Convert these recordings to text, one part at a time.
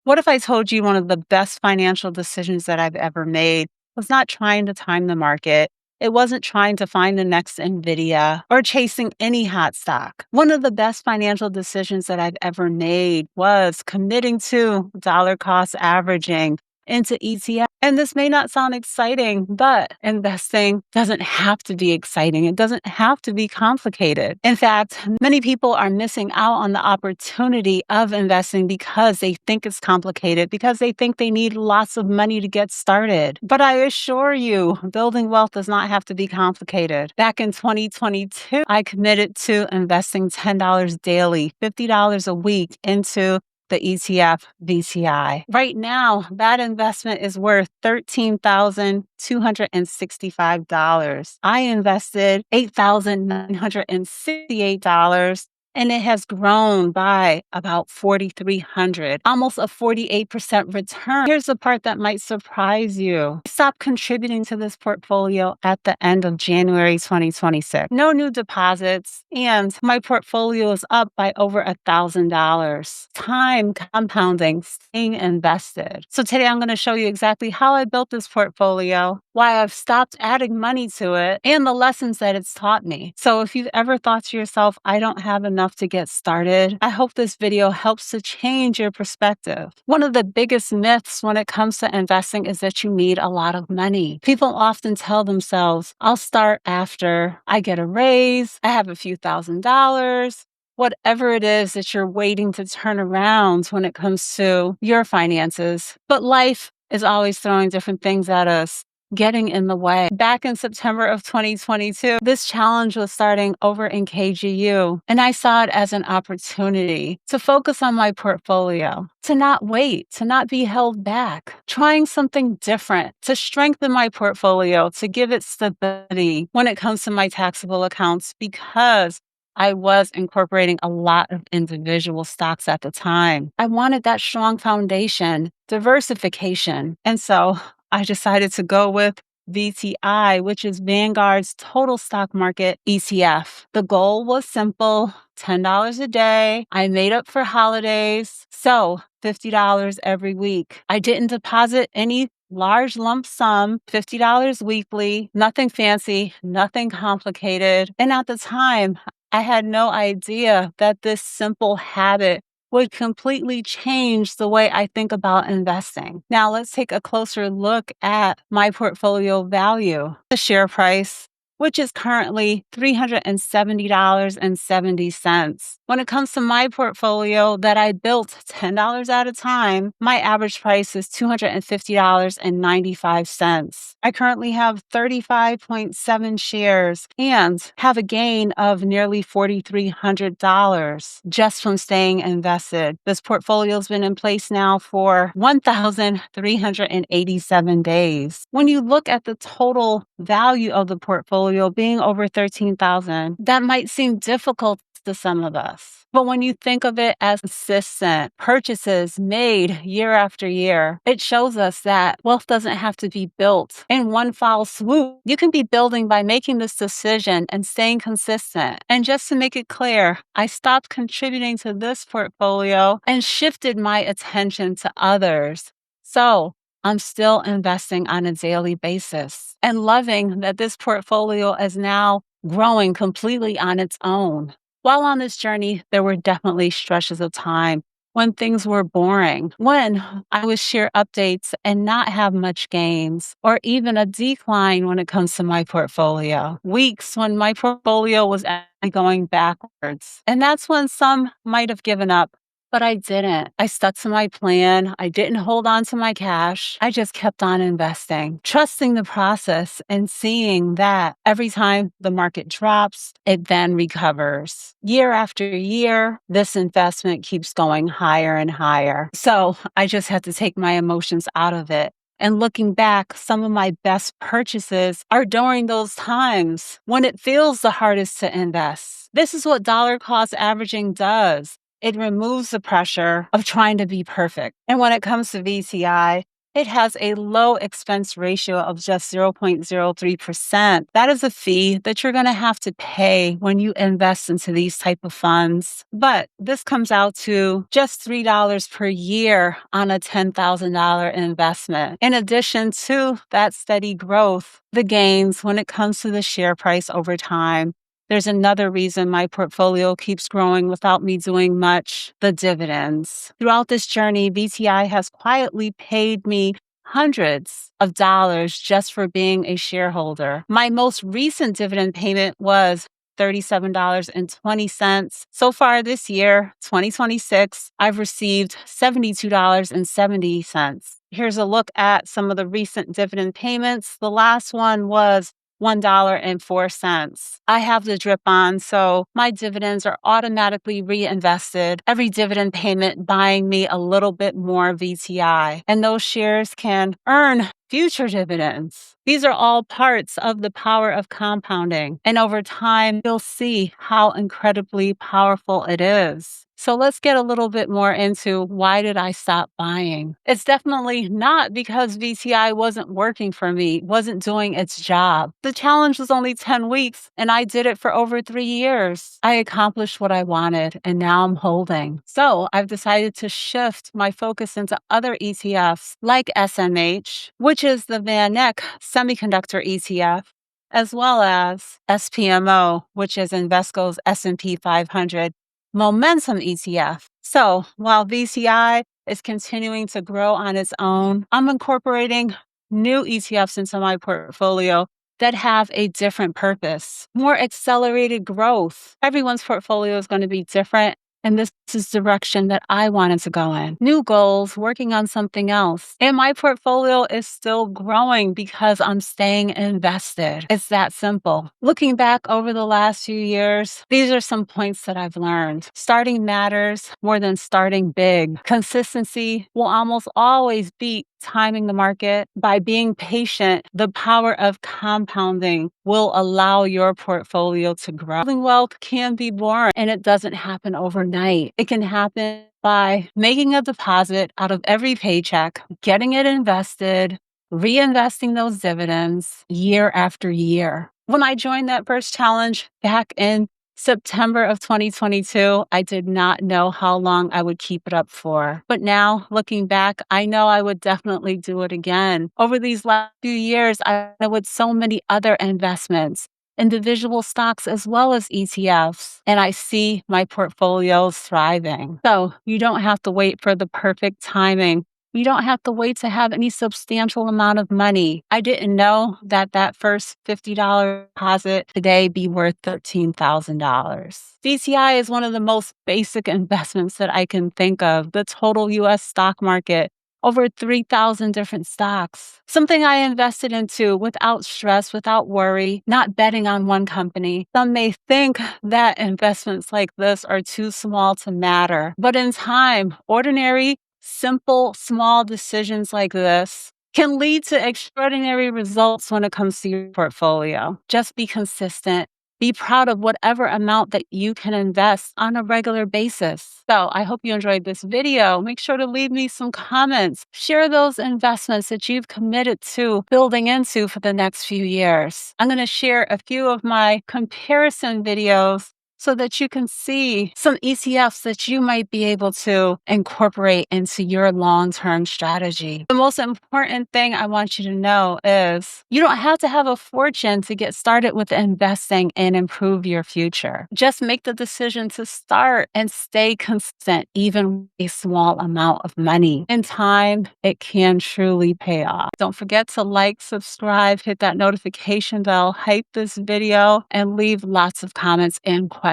What if I told you one of the best financial decisions that I've ever made was not trying to time the market? It wasn't trying to find the next NVIDIA or chasing any hot stock. One of the best financial decisions that I've ever made was committing to dollar cost averaging into ETF. And this may not sound exciting, but investing doesn't have to be exciting. It doesn't have to be complicated. In fact, many people are missing out on the opportunity of investing because they think it's complicated, because they think they need lots of money to get started. But I assure you, building wealth does not have to be complicated. Back in 2022, I committed to investing $10 daily, $50 a week into the ETF VTI. Right now, that investment is worth $13,265. I invested $8,968, and it has grown by about 4,300, almost a 48% return. Here's the part that might surprise you. I stopped contributing to this portfolio at the end of January 2026. No new deposits, and my portfolio is up by over $1,000. Time compounding, staying invested. So today I'm going to show you exactly how I built this portfolio, why I've stopped adding money to it, and the lessons that it's taught me. So if you've ever thought to yourself, I don't have enough to get started, I hope this video helps to change your perspective. One of the biggest myths when it comes to investing is that you need a lot of money. People often tell themselves, I'll start after I get a raise, I have a few $1,000s, whatever it is that you're waiting to turn around when it comes to your finances. But life is always throwing different things at us, getting in the way. Back in September of 2022, this challenge was starting over in KGU, and I saw it as an opportunity to focus on my portfolio, to not wait, to not be held back, trying something different, to strengthen my portfolio, to give it stability when it comes to my taxable accounts, because I was incorporating a lot of individual stocks at the time. I wanted that strong foundation, diversification. And so I decided to go with VTI, which is Vanguard's total stock market ETF. The goal was simple, $10 a day. I made up for holidays, so $50 every week. I didn't deposit any large lump sum, $50 weekly, nothing fancy, nothing complicated. And at the time, I had no idea that this simple habit would completely change the way I think about investing. Now let's take a closer look at my portfolio value. The share price, which is currently $370.70. When it comes to my portfolio that I built $10 at a time, my average price is $250.95. I currently have 35.7 shares and have a gain of nearly $4,300 just from staying invested. This portfolio has been in place now for 1,387 days. When you look at the total value of the portfolio being over $13,000, that might seem difficult to some of us. But when you think of it as consistent purchases made year after year, it shows us that wealth doesn't have to be built in one foul swoop. You can be building by making this decision and staying consistent. And just to make it clear, I stopped contributing to this portfolio and shifted my attention to others. So I'm still investing on a daily basis and loving that this portfolio is now growing completely on its own. While on this journey, there were definitely stretches of time when things were boring, when I would share updates and not have much gains, or even a decline when it comes to my portfolio. Weeks when my portfolio was actually going backwards. And that's when some might have given up. But I didn't. I stuck to my plan. I didn't hold on to my cash. I just kept on investing, trusting the process and seeing that every time the market drops, it then recovers. Year after year, this investment keeps going higher and higher. So I just had to take my emotions out of it. And looking back, some of my best purchases are during those times when it feels the hardest to invest. This is what dollar cost averaging does. It removes the pressure of trying to be perfect. And when it comes to VTI, It has a low expense ratio of just 0.03%. That is a fee that you're going to have to pay when you invest into these type of funds. But this comes out to just $3 per year on a $10,000 investment. In addition to that steady growth, the gains when it comes to the share price over time. There's another reason my portfolio keeps growing without me doing much: the dividends. Throughout this journey, VTI has quietly paid me hundreds of dollars just for being a shareholder. My most recent dividend payment was $37.20. So far this year, 2026, I've received $72.70. Here's a look at some of the recent dividend payments. The last one was $1.04. I have the drip on, so my dividends are automatically reinvested. Every dividend payment buying me a little bit more VTI, and those shares can earn future dividends. These are all parts of the power of compounding, and over time, you'll see how incredibly powerful it is. So let's get a little bit more into why did I stop buying? It's definitely not because VTI wasn't working for me, wasn't doing its job. The challenge was only 10 weeks and I did it for over 3 years. I accomplished what I wanted and now I'm holding. So I've decided to shift my focus into other ETFs like SMH, which is the Van Eck Semiconductor ETF, as well as SPMO, which is Invesco's S&P 500 Momentum ETF. So while VTI is continuing to grow on its own, I'm incorporating new ETFs into my portfolio that have a different purpose, more accelerated growth. Everyone's portfolio is going to be different. And this is the direction that I wanted to go in. New goals, working on something else. And my portfolio is still growing because I'm staying invested. It's that simple. Looking back over the last few years, these are some points that I've learned. Starting matters more than starting big. Consistency will almost always beat timing the market. By being patient, the power of compounding will allow your portfolio to grow. Building wealth can be boring and it doesn't happen overnight. It can happen by making a deposit out of every paycheck, getting it invested, reinvesting those dividends year after year. When I joined that first challenge back in September of 2022, I did not know how long I would keep it up for. But now, looking back, I know I would definitely do it again. Over these last few years, I know with so many other investments, individual stocks as well as ETFs, and I see my portfolios thriving. So you don't have to wait for the perfect timing. You don't have to wait to have any substantial amount of money. I didn't know that that first $50 deposit today be worth $13,000. VTI is one of the most basic investments that I can think of. The total U.S. stock market, over 3,000 different stocks. Something I invested into without stress, without worry, not betting on one company. Some may think that investments like this are too small to matter, but in time, ordinary, simple, small decisions like this can lead to extraordinary results when it comes to your portfolio. Just be consistent. Be proud of whatever amount that you can invest on a regular basis. So I hope you enjoyed this video. Make sure to leave me some comments. Share those investments that you've committed to building into for the next few years. I'm going to share a few of my comparison videos so that you can see some ETFs that you might be able to incorporate into your long-term strategy. The most important thing I want you to know is you don't have to have a fortune to get started with investing and improve your future. Just make the decision to start and stay consistent, even with a small amount of money. In time, it can truly pay off. Don't forget to like, subscribe, hit that notification bell, hype this video, and leave lots of comments and questions.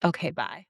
Okay, bye.